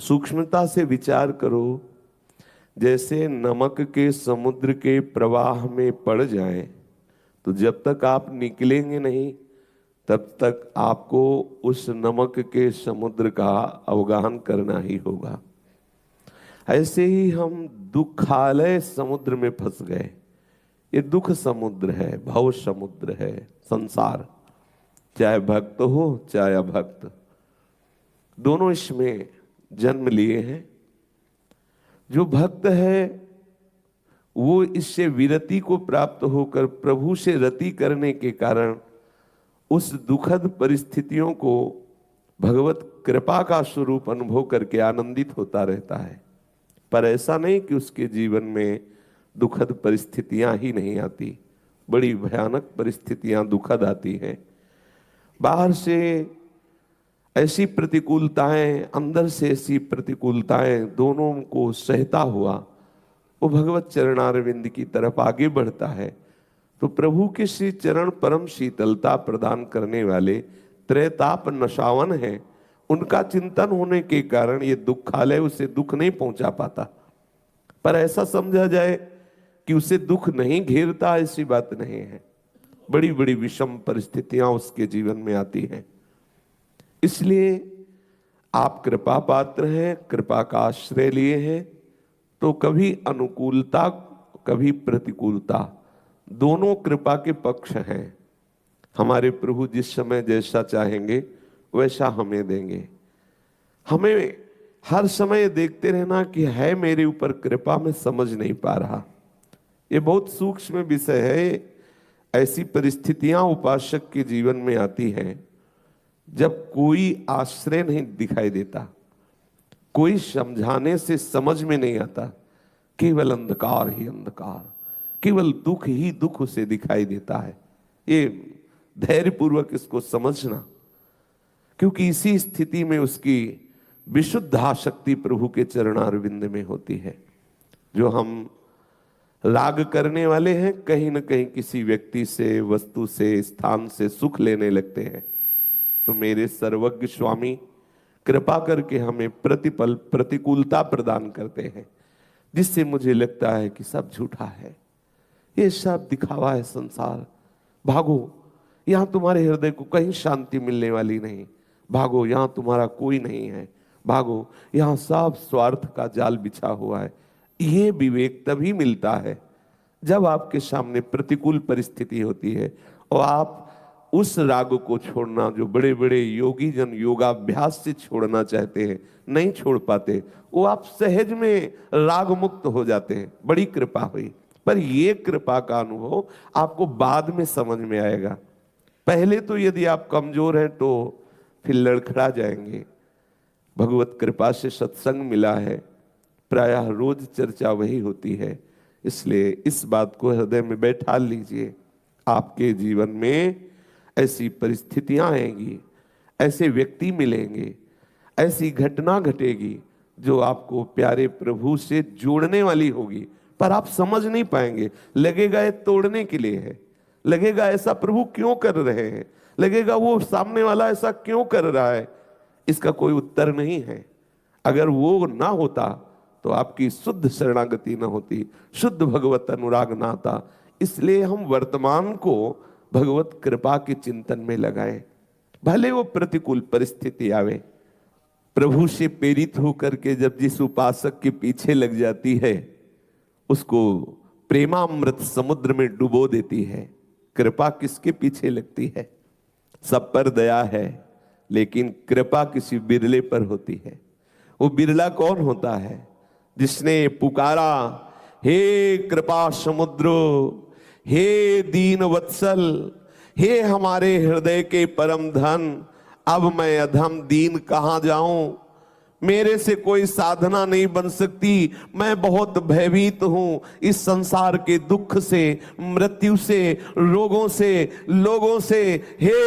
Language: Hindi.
सूक्ष्मता से विचार करो। जैसे नमक के समुद्र के प्रवाह में पड़ जाएं, तो जब तक आप निकलेंगे नहीं तब तक आपको उस नमक के समुद्र का अवगाहन करना ही होगा। ऐसे ही हम दुखालय समुद्र में फंस गए। ये दुख समुद्र है, भव समुद्र है संसार, चाहे भक्त हो चाहे अभक्त, दोनों इसमें जन्म लिए हैं। जो भक्त है वो इससे विरति को प्राप्त होकर प्रभु से रति करने के कारण उस दुखद परिस्थितियों को भगवत कृपा का स्वरूप अनुभव करके आनंदित होता रहता है। पर ऐसा नहीं कि उसके जीवन में दुखद परिस्थितियां ही नहीं आती, बड़ी भयानक परिस्थितियां दुखद आती हैं। बाहर से ऐसी प्रतिकूलताएं, अंदर से ऐसी प्रतिकूलताएं, दोनों को सहता हुआ वो भगवत चरणारविंद की तरफ आगे बढ़ता है। तो प्रभु के श्री चरण परम शीतलता प्रदान करने वाले त्रैताप नशावन हैं। उनका चिंतन होने के कारण ये दुखालय उसे दुख नहीं पहुंचा पाता। पर ऐसा समझा जाए कि उसे दुख नहीं घेरता, ऐसी बात नहीं है। बड़ी बड़ी विषम परिस्थितियां उसके जीवन में आती हैं। इसलिए आप कृपा पात्र हैं, कृपा का आश्रय लिए हैं, तो कभी अनुकूलता कभी प्रतिकूलता, दोनों कृपा के पक्ष हैं। हमारे प्रभु जिस समय जैसा चाहेंगे वैसा हमें देंगे। हमें हर समय देखते रहना कि है मेरे ऊपर कृपा, मैं समझ नहीं पा रहा। ये बहुत सूक्ष्म विषय है। ऐसी परिस्थितियां उपासक के जीवन में आती हैं जब कोई आश्रय नहीं दिखाई देता, कोई समझाने से समझ में नहीं आता, केवल अंधकार ही अंधकार, केवल दुख ही दुख उसे दिखाई देता है। ये धैर्यपूर्वक इसको समझना, क्योंकि इसी स्थिति में उसकी विशुद्ध आसक्ति प्रभु के चरणारविंद में होती है। जो हम राग करने वाले हैं, कहीं न कहीं किसी व्यक्ति से, वस्तु से, स्थान से सुख लेने लगते हैं। तो मेरे सर्वज्ञ स्वामी कृपा करके हमें प्रतिपल प्रतिकूलता प्रदान करते हैं, जिससे मुझे लगता है कि सब झूठा है, ये सब दिखावा है संसार। भागो, यहां तुम्हारे हृदय को कहीं शांति मिलने वाली नहीं। भागो, यहां तुम्हारा कोई नहीं है। भागो, यहां सब स्वार्थ का जाल बिछा हुआ है। ये विवेक तभी मिलता है जब आपके सामने प्रतिकूल परिस्थिति होती है और आप उस राग को छोड़ना, जो बड़े बड़े योगी जन योगाभ्यास से छोड़ना चाहते हैं, नहीं छोड़ पाते, वो आप सहज में राग मुक्त हो जाते हैं। बड़ी कृपा हुई। पर ये कृपा का अनुभव आपको बाद में समझ में आएगा। पहले तो यदि आप कमजोर हैं तो फिर लड़खड़ा जाएंगे। भगवत कृपा से सत्संग मिला है, प्रायः रोज चर्चा वही होती है। इसलिए इस बात को हृदय में बैठा लीजिए। आपके जीवन में ऐसी परिस्थितियां आएंगी, ऐसे व्यक्ति मिलेंगे, ऐसी घटना घटेगी जो आपको प्यारे प्रभु से जोड़ने वाली होगी, पर आप समझ नहीं पाएंगे। लगेगा ये तोड़ने के लिए है, लगेगा ऐसा प्रभु क्यों कर रहे हैं, लगेगा वो सामने वाला ऐसा क्यों कर रहा है। इसका कोई उत्तर नहीं है। अगर वो ना होता तो आपकी शुद्ध शरणागति न होती, शुद्ध भगवत अनुराग ना आता। इसलिए हम वर्तमान को भगवत कृपा के चिंतन में लगाएं। भले वो प्रतिकूल परिस्थिति आवे, प्रभु से प्रेरित होकर के जब जिस उपासक के पीछे लग जाती है, उसको प्रेमामृत समुद्र में डुबो देती है। कृपा किसके पीछे लगती है? सब पर दया है, लेकिन कृपा किसी बिरले पर होती है। वो बिरला कौन होता है? जिसने पुकारा, हे कृपा समुद्र, हे दीन वत्सल, हे हमारे हृदय के परम धन, अब मैं अधम दीन कहां जाऊं, मेरे से कोई साधना नहीं बन सकती, मैं बहुत भयभीत हूं इस संसार के दुख से, मृत्यु से, रोगों से, लोगों से। हे